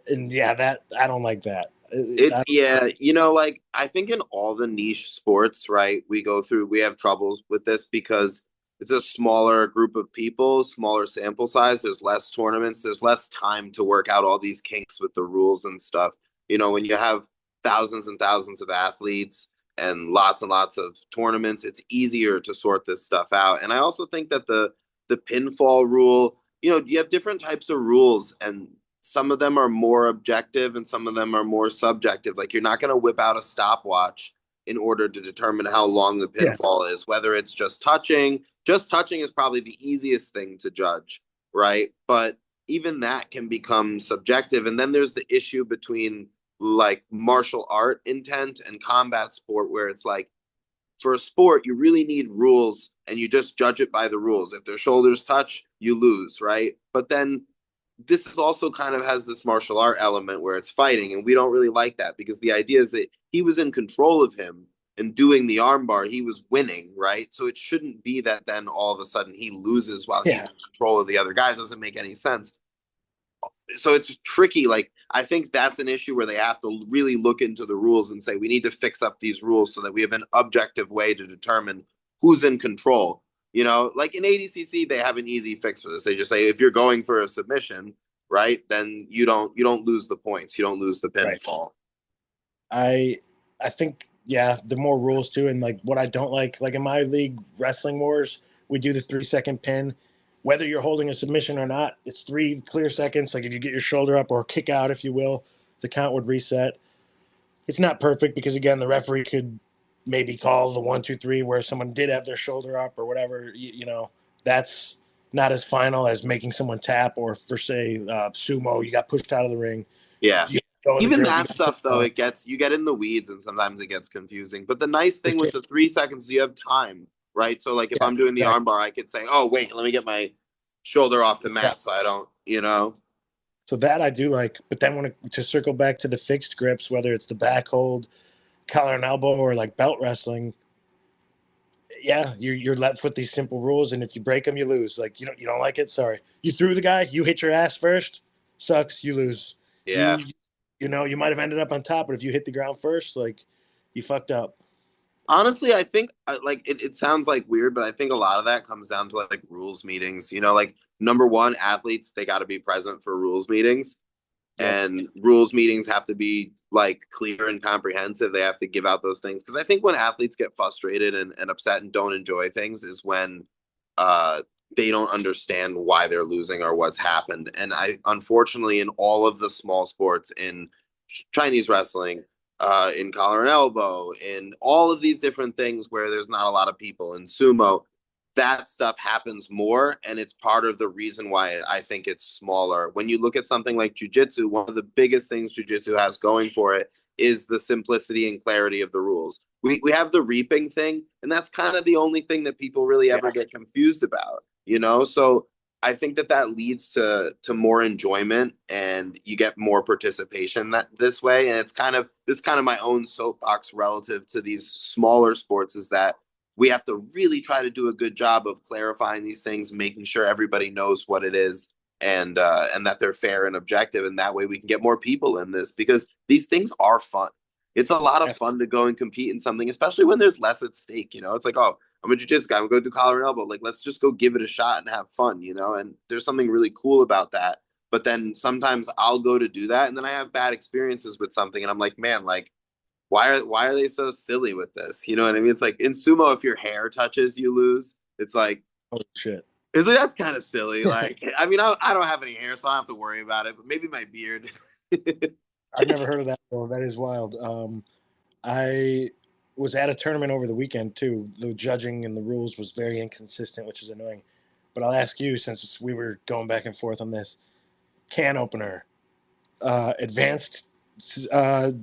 And yeah, that I don't like that. It's yeah, like I think in all the niche sports, right, we have troubles with this because it's a smaller group of people, smaller sample size, there's less tournaments, there's less time to work out all these kinks with the rules and stuff. When you have thousands and thousands of athletes and lots of tournaments, it's easier to sort this stuff out. And I also think that the pinfall rule, you have different types of rules and some of them are more objective and some of them are more subjective. Like you're not going to whip out a stopwatch in order to determine how long the yeah, pinfall is, whether it's just touching. Just touching is probably the easiest thing to judge, right? But even that can become subjective. And then there's the issue between like martial art intent and combat sport, where it's like for a sport, you really need rules and you just judge it by the rules. If their shoulders touch, you lose, right? But then this is also kind of has this martial art element where it's fighting, and we don't really like that because the idea is that he was in control of him and doing the armbar, he was winning, right? So it shouldn't be that then all of a sudden he loses while he's yeah, in control of the other guy. It doesn't make any sense. So it's tricky. Like I think that's an issue where they have to really look into the rules and say we need to fix up these rules so that we have an objective way to determine who's in control. Like in ADCC, they have an easy fix for this. They just say if you're going for a submission, right, then you don't lose the points, you don't lose the right. pinfall. I think yeah, the more rules too, and like what I don't like in my league, Wrestling Wars, we do the 3 second pin. Whether you're holding a submission or not, it's 3 clear seconds. Like if you get your shoulder up or kick out, if you will, the count would reset. It's not perfect because again, the referee could maybe call the 1, 2, 3 where someone did have their shoulder up or whatever. That's not as final as making someone tap or for say sumo, you got pushed out of the ring. Yeah. You go in the Even grip, you that got put stuff though, down. you get in the weeds and sometimes it gets confusing. But the nice thing with Okay. the 3 seconds, you have time, right? So like if Yeah, I'm doing the exactly. armbar, I could say, oh wait, let me get my shoulder off the Yeah. mat so I don't. So that I do like, but then to circle back to the fixed grips, whether it's the back hold, collar and elbow, or like belt wrestling, yeah, you're left with these simple rules, and if you break them, you lose. Like you don't like it. Sorry, you threw the guy, you hit your ass first, sucks, you lose. Yeah. You might have ended up on top, but if you hit the ground first, like you fucked up. Honestly, I think like it sounds like weird, but I think a lot of that comes down to like rules meetings. Like number one, athletes they got to be present for rules meetings, Yep. and rules meetings have to be like clear and comprehensive. They have to give out those things because I think when athletes get frustrated and upset and don't enjoy things is when uh, they don't understand why they're losing or what's happened. And I unfortunately in all of the small sports in Chinese wrestling in collar and elbow, in all of these different things where there's not a lot of people in sumo, that stuff happens more. And it's part of the reason why I think it's smaller. When you look at something like jujitsu, one of the biggest things jujitsu has going for it is the simplicity and clarity of the rules. We have the reaping thing, and that's kind of the only thing that people really ever Yeah. get confused about. So I think that leads to more enjoyment and you get more participation that this way. And it's kind of my own soapbox relative to these smaller sports is that we have to really try to do a good job of clarifying these things, making sure everybody knows what it is, and that they're fair and objective, and that way we can get more people in this because these things are fun. It's a lot of fun to go and compete in something, especially when there's less at stake. It's like, oh, I'm a jiu-jitsu guy. I'm going to do collar and elbow. Like, let's just go give it a shot and have fun, And there's something really cool about that. But then sometimes I'll go to do that, and then I have bad experiences with something, and I'm like, man, like, why are they so silly with this? You know what I mean? It's like in sumo, if your hair touches, you lose. It's like, Oh shit. is that's kind of silly. Like, I mean, I don't have any hair, so I don't have to worry about it. But maybe my beard. I've never heard of that. Before. That is wild. I was at a tournament over the weekend too. The judging and the rules was very inconsistent, which is annoying. But I'll ask you, since we were going back and forth on this, can opener, advanced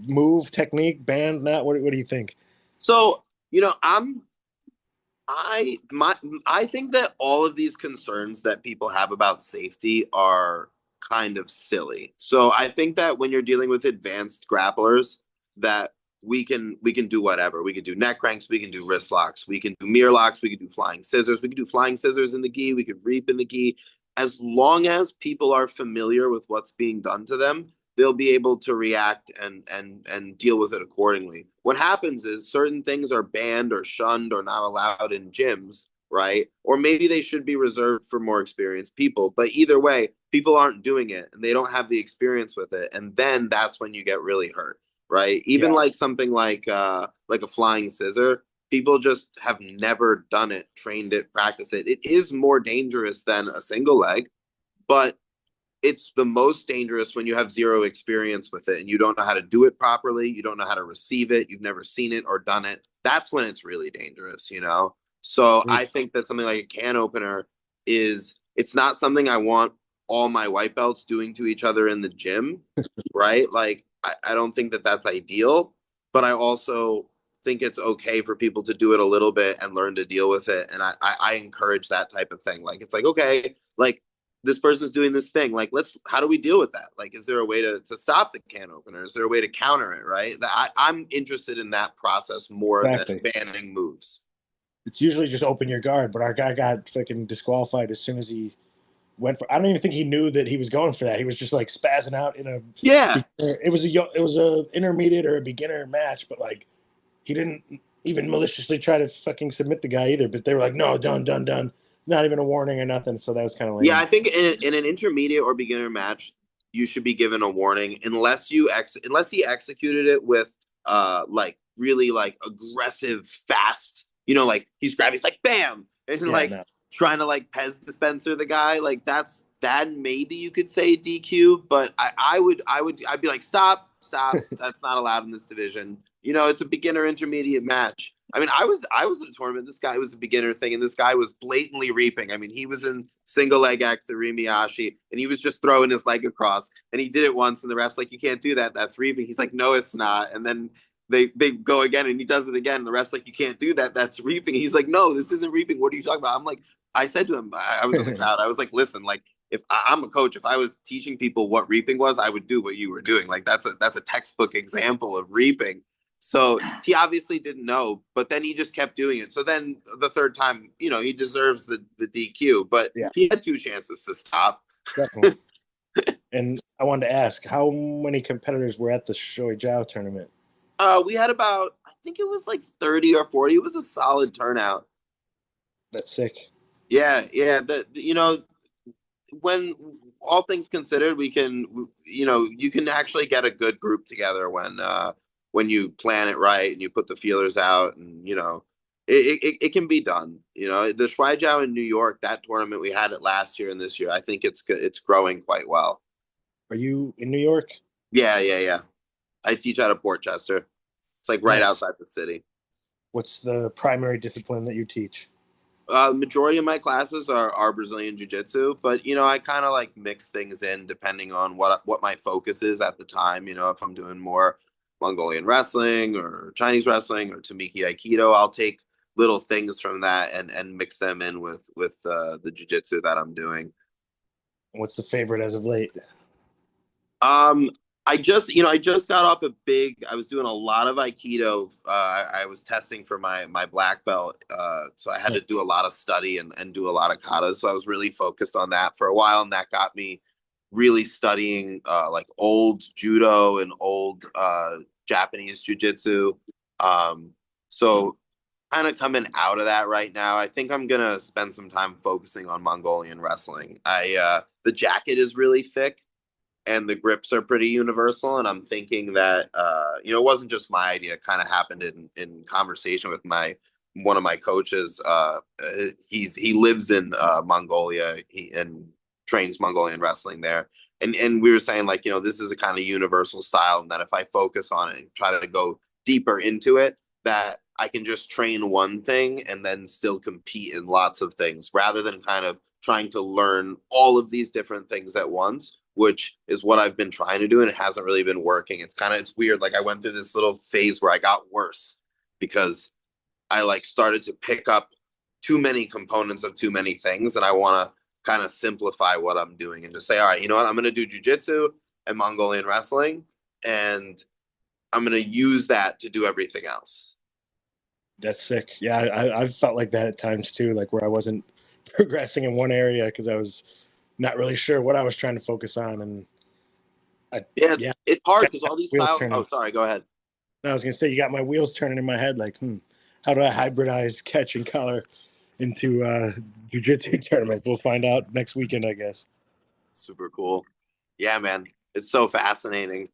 move technique, band, not what do you think? So I my I think that all of these concerns that people have about safety are kind of silly. So I think that when you're dealing with advanced grapplers, that we can do whatever. We can do neck cranks, we can do wrist locks, we can do mirror locks, we can do flying scissors, we can do flying scissors in the gi, we could reap in the gi. As long as people are familiar with what's being done to them, they'll be able to react and deal with it accordingly. What happens is certain things are banned or shunned or not allowed in gyms, right? Or maybe they should be reserved for more experienced people. But either way, people aren't doing it and they don't have the experience with it, and then that's when you get really hurt, right? Even Yeah, like something like a flying scissor, people just have never done it, trained it, practiced it. It is more dangerous than a single leg, but it's the most dangerous when you have zero experience with it and you don't know how to do it properly. You don't know how to receive it. You've never seen it or done it. That's when it's really dangerous. So I think that something like a can opener it's not something I want all my white belts doing to each other in the gym, right? Like, I don't think that that's ideal, but I also think it's okay for people to do it a little bit and learn to deal with it. And I encourage that type of thing. Like, it's like, okay, like, this person's doing this thing. Like, how do we deal with that? Like, is there a way to stop the can opener? Is there a way to counter it? Right. I'm interested in that process more than exactly. banning moves. It's usually just open your guard, but our guy got fucking disqualified as soon as he went for. I don't even think he knew that he was going for that. He was just like spazzing out in a. Yeah. It was a intermediate or a beginner match, but like he didn't even maliciously try to fucking submit the guy either. But they were like, no, done, done, done. Not even a warning or nothing. So that was kind of Yeah. lame. I think in an intermediate or beginner match, you should be given a warning unless he executed it with like really like aggressive, fast, like he's grabbing, he's like bam, and Yeah, like no, trying to like Pez dispenser the guy. Like that maybe you could say DQ, but I'd be like, stop. That's not allowed in this division. It's a beginner intermediate match. I mean, I was in a tournament. This guy was a beginner thing, and this guy was blatantly reaping. I mean, he was in single leg X at Rimiyashi, and he was just throwing his leg across. And he did it once, and the ref's like, "You can't do that. That's reaping." He's like, "No, it's not." And then they go again, and he does it again. And the ref's like, "You can't do that. That's reaping." He's like, "No, this isn't reaping. What are you talking about?" I'm like, I said to him, I was in the crowd. I was like, "Listen, like, if I'm a coach, if I was teaching people what reaping was, I would do what you were doing. Like, that's a textbook example of reaping." So he obviously didn't know, but then he just kept doing it. So then the third time, he deserves the DQ, but yeah, he had two chances to stop. definitely. And I wanted to ask, how many competitors were at the Shoei Jiao tournament? We had about, I think it was like 30 or 40. It was a solid turnout. That's sick. Yeah, yeah. When all things considered, you can actually get a good group together when you plan it right and you put the feelers out, and it can be done. The Schweijiao in New York, that tournament, we had it last year and this year. I think it's growing quite well. Are you in New York? Yeah, yeah, yeah. I teach out of Portchester. It's like right Nice. outside the city. What's the primary discipline that you teach? Majority of my classes are Brazilian Jiu-Jitsu, but I kind of like mix things in depending on what my focus is at the time. If I'm doing more Mongolian wrestling or Chinese wrestling or Tamiki Aikido, I'll take little things from that and mix them in with the Jiu-Jitsu that I'm doing. What's the favorite as of late? I just got off a big. I was doing a lot of Aikido. I was testing for my black belt, so I had to do a lot of study and do a lot of katas. So I was really focused on that for a while, and that got me really studying like old judo and old Japanese jiu-jitsu. So kind of coming out of that right now. I think I'm gonna spend some time focusing on Mongolian wrestling. I the jacket is really thick and the grips are pretty universal. And I'm thinking that it wasn't just my idea; it kind of happened in conversation with my one of my coaches. He lives in Mongolia and trains Mongolian wrestling there. And we were saying like this is a kind of universal style, and that if I focus on it and try to go deeper into it, that I can just train one thing and then still compete in lots of things rather than kind of trying to learn all of these different things at once, which is what I've been trying to do, and it hasn't really been working. It's weird. Like I went through this little phase where I got worse because I like started to pick up too many components of too many things, and I want to kind of simplify what I'm doing and just say, all right, you know what, I'm going to do jujitsu and Mongolian wrestling, and I'm going to use that to do everything else. That's sick. Yeah, I've felt like that at times too, like where I wasn't progressing in one area because I was not really sure what I was trying to focus on, and Yeah, yeah, it's hard got because my all these wheels styles. Oh, turning. sorry, go ahead. I was gonna say you got my wheels turning in my head, like, how do I hybridize catch and collar into jujitsu tournaments? We'll find out next weekend, I guess. Super cool. Yeah, man, it's so fascinating.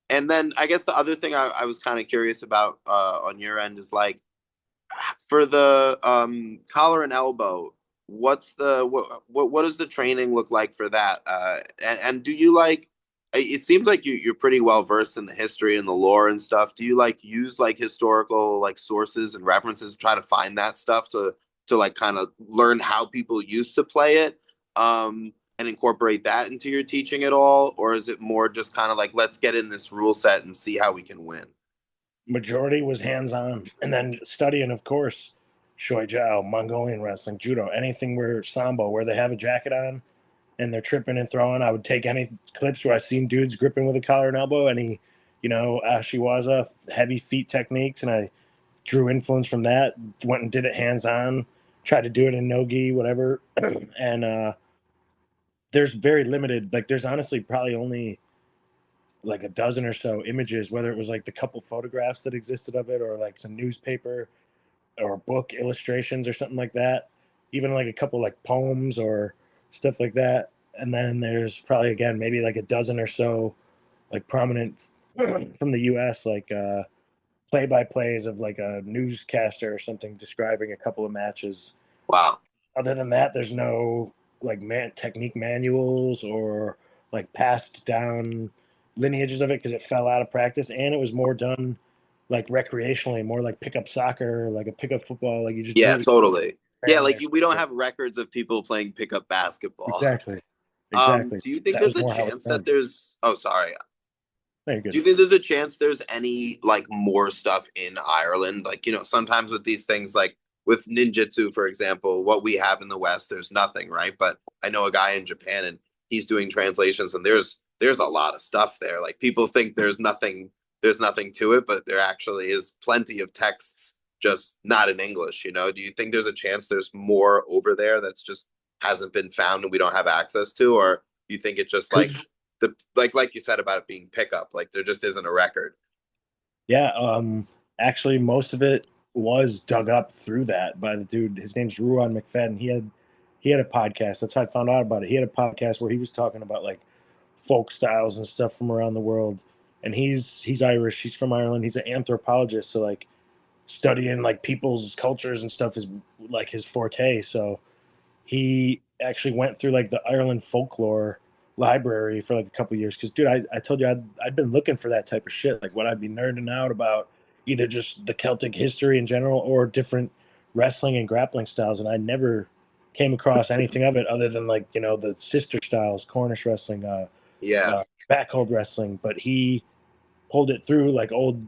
And then I guess the other thing I was kind of curious about on your end is like for the collar and elbow, what does the training look like for that? And do you like? It seems like you're pretty well versed in the history and the lore and stuff. Do you like use like historical like sources and references to try to find that stuff to like kind of learn how people used to play it? And incorporate that into your teaching at all, or is it more just kind of like let's get in this rule set and see how we can win? Majority was hands on, and then studying, of course, Shoy Jiao, Mongolian wrestling, judo, anything where sambo, where they have a jacket on and they're tripping and throwing. I would take any clips where I seen dudes gripping with a collar and elbow, any, Ashiwaza, heavy feet techniques, and I drew influence from that. Went and did it hands on, tried to do it in no-gi, whatever. And there's very limited, like, there's honestly probably only like a dozen or so images, whether it was like the couple photographs that existed of it or like some newspaper or book illustrations or something like that, even like a couple like poems or stuff like that. And then there's probably again maybe like a dozen or so like prominent from the US, like play by plays of like a newscaster or something describing a couple of matches. Wow. Other than that, there's no like technique manuals or like passed down lineages of it because it fell out of practice and it was more done like recreationally, more like pickup soccer, like a pickup football. Like you just do Yeah, it with totally. your Yeah, family like or we don't something. have records of people playing pickup basketball. Exactly. Exactly. Do you think That there's was a more how it's chance that done. there's? Oh, sorry. Very Do good. you think there's a chance there's any like more stuff in Ireland? Like, sometimes with these things, like with ninjutsu, for example, what we have in the West, there's nothing, right? But I know a guy in Japan and he's doing translations and there's a lot of stuff there. Like people think there's nothing to it, but there actually is plenty of texts just not in English, Do you think there's a chance there's more over there that's just hasn't been found and we don't have access to, or you think it's just like Could the like you said about it being pickup, like there just isn't a record. Yeah, actually most of it was dug up through that by the dude. His name's Ruan McFadden. He had a podcast. That's how I found out about it. He had a podcast where he was talking about like folk styles and stuff from around the world. And he's Irish. He's from Ireland. He's an anthropologist, so like studying like people's cultures and stuff is like his forte. So he actually went through like the Ireland folklore library for like a couple years. Because, dude, I told you I'd been looking for that type of shit. Like what I'd be nerding out about, either just the Celtic history in general or different wrestling and grappling styles. And I never came across anything of it other than like, the sister styles, Cornish wrestling, Yeah. backhold wrestling. But he pulled it through like old,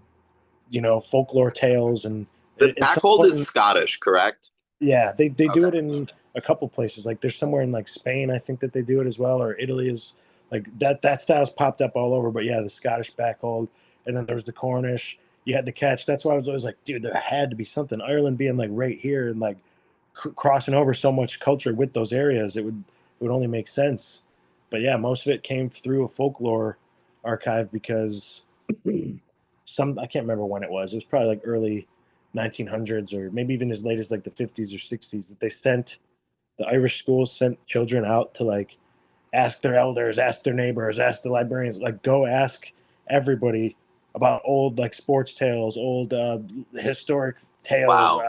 folklore tales. And The at some backhold is point, Scottish, correct? yeah, they do Okay. it in a couple places. Like there's somewhere in like Spain, I think that they do it as well, or Italy is Like that style's popped up all over. But yeah, the Scottish backhold, and then there was the Cornish. You had the catch. That's why I was always like, dude, there had to be something. Ireland being like right here and like crossing over so much culture with those areas, it would only make sense. But yeah, most of it came through a folklore archive because some I can't remember when it was. It was probably like early 1900s or maybe even as late as like the 50s or 60s that they sent the Irish schools sent children out to like ask their elders, ask their neighbors, ask the librarians, like go ask everybody about old like sports tales, old historic tales, Wow.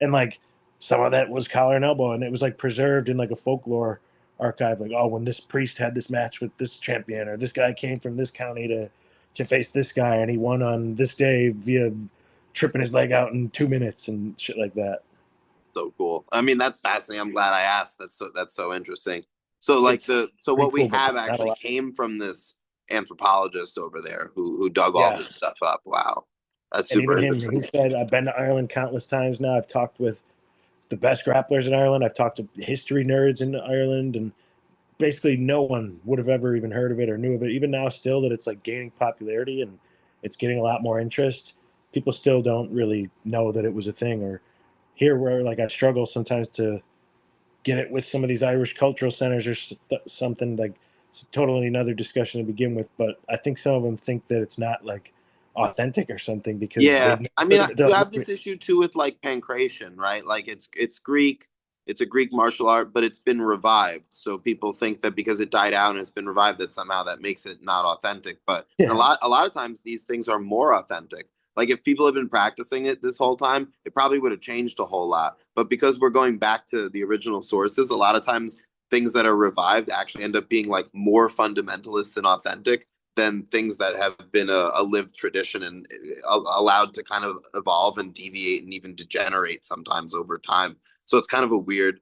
and like some of that was collar and elbow, and it was like preserved in like a folklore archive. Like, oh, when this priest had this match with this champion, or this guy came from this county to face this guy, and he won on this day via tripping his leg out in 2 minutes and shit like that. So cool. I mean, that's fascinating. I'm glad I asked. That's so interesting. So like It's so pretty what we cool, but have not a actually lot. came from this anthropologist over there who dug all Yeah. this stuff up. Wow. That's And super even him, interesting. he said, I've been to Ireland countless times now. I've talked with the best grapplers in Ireland. I've talked to history nerds in Ireland, and basically no one would have ever even heard of it or knew of it. Even now, still that it's like gaining popularity and it's getting a lot more interest, people still don't really know that it was a thing. Or here, where like I struggle sometimes to get it with some of these Irish cultural centers or something like it's totally another discussion to begin with. But I think some of them think that it's not like authentic or something because Yeah, they've I mean, never, they're you like, have this issue too with like pancration, right? Like it's Greek, it's a Greek martial art, but it's been revived. So people think that because it died out and it's been revived, that somehow that makes it not authentic. But yeah, a lot of times these things are more authentic. Like if people had been practicing it this whole time, it probably would have changed a whole lot. But because we're going back to the original sources, a lot of times things that are revived actually end up being like more fundamentalist and authentic than things that have been a lived tradition and allowed to kind of evolve and deviate and even degenerate sometimes over time. So it's kind of a weird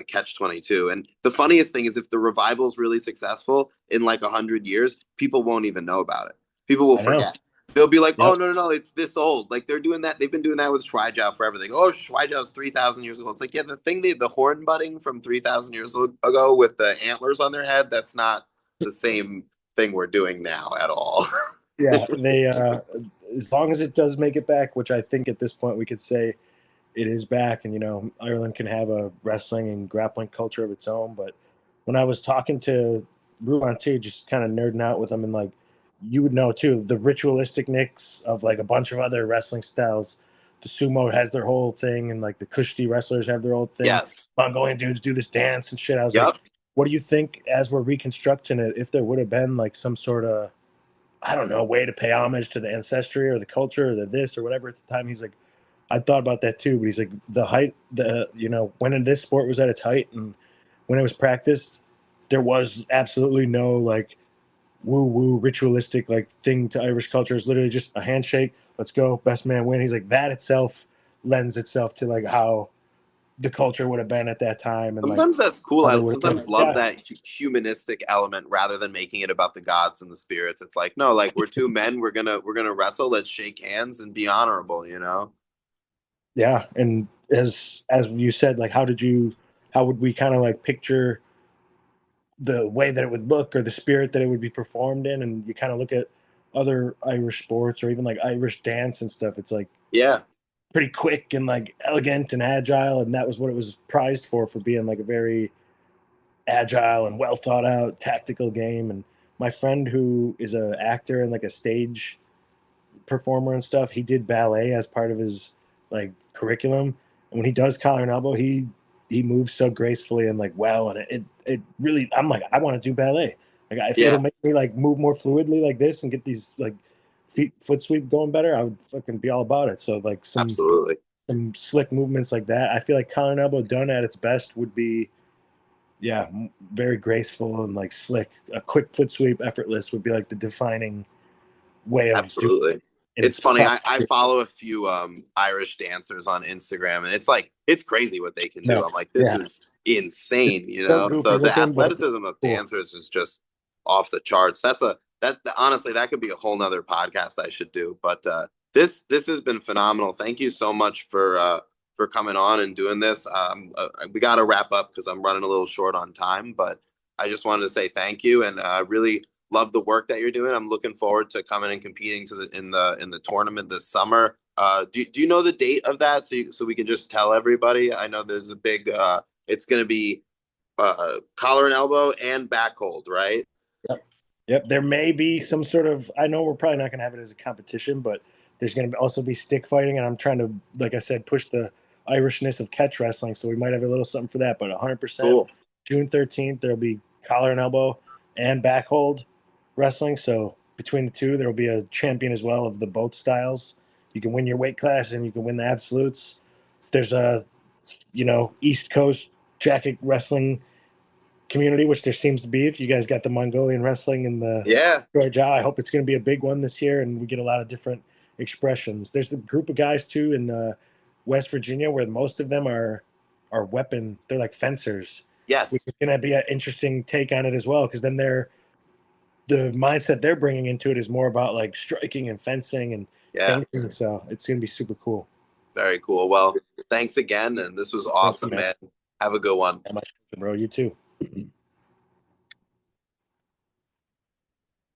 catch 22. And the funniest thing is if the revival is really successful in like 100 years, people won't even know about it. People will I know. forget. They'll be like, oh, Yep. no, it's this old. Like they're doing that. They've been doing that with Shuaijiao forever. They go, oh, Shuaijiao's 3,000 years ago. It's like, yeah, the horn butting from 3,000 years ago with the antlers on their head, that's not the same thing we're doing now at all. Yeah, they as long as it does make it back, which I think at this point we could say it is back, and Ireland can have a wrestling and grappling culture of its own. But when I was talking to Ruan too, just kind of nerding out with him, and like you would know too, the ritualistic mix of like a bunch of other wrestling styles. The sumo has their whole thing, and like the Kushti wrestlers have their own thing. Yes. Mongolian dudes do this dance and shit. I was like, Yep. what do you think as we're reconstructing it? If there would have been like some sort of I don't know, way to pay homage to the ancestry or the culture or the this or whatever at the time. He's like, I thought about that too, but he's like, the height, when this sport was at its height and when it was practiced, there was absolutely no like woo woo ritualistic like thing to Irish culture. It's literally just a handshake. Let's go, best man win. He's like, that itself lends itself to like how the culture would have been at that time and like Sometimes that's cool. how they I would have, sometimes love yeah, that humanistic element rather than making it about the gods and the spirits. It's like, no, like we're two men, we're gonna wrestle, let's shake hands and be honorable, you know? yeah. And as you said, like, how would we kind of like picture the way that it would look or the spirit that it would be performed in? And you kind of look at other Irish sports or even like Irish dance and stuff. It's like Yeah, pretty quick and like elegant and agile, and that was what it was prized for being like a very agile and well thought out tactical game. And my friend who is a actor and like a stage performer and stuff. He did ballet as part of his like curriculum, and when he does collar and elbow, he moves so gracefully and like well, and it really I'm like I want to do ballet. Like if it'll yeah, make me like move more fluidly like this and get these like foot sweep going better, I would fucking be all about it. So like absolutely. some slick movements like that. I feel like collar and elbow done at its best would be yeah very graceful and like slick. A quick foot sweep, effortless would be like the defining way of doing Absolutely. in It's its funny. proper. I follow a few Irish dancers on Instagram and it's like it's crazy what they can do. I'm Nuts. like, this Yeah. is It's insane, you so know? goofy So the looking, but athleticism of cool. dancers is just off the charts. That honestly that could be a whole nother podcast I should do. But this has been phenomenal. Thank you so much for coming on and doing this. We got to wrap up because I'm running a little short on time, but I just wanted to say thank you, and really love the work that you're doing. I'm looking forward to coming and competing in the tournament this summer. Do you know the date of that, so we can just tell everybody? I know there's a big. It's going to be collar and elbow and back hold, right? Yep. Yep. There may be some sort of. I know we're probably not going to have it as a competition, but there's going to also be stick fighting, and I'm trying to, like I said, push the Irishness of catch wrestling. So we might have a little something for that. But 100%, Cool. June 13th, there'll be collar and elbow and back hold wrestling. So between the two, there will be a champion as well of the both styles. You can win your weight class, and you can win the absolutes. If there's a, East Coast jacket wrestling community, which there seems to be. If you guys got the Mongolian wrestling and the Yeah. Georgia, I hope it's going to be a big one this year, and we get a lot of different expressions. There's a group of guys too in West Virginia where most of them are weapon. They're like fencers, which Yes. is going to be an interesting take on it as well. Because then the mindset they're bringing into it is more about like striking and fencing and Yeah. feinting. So it's going to be super cool. Very cool. Well, thanks again, and this was Thank you, awesome, man. man. Have a good one. Bro, you too.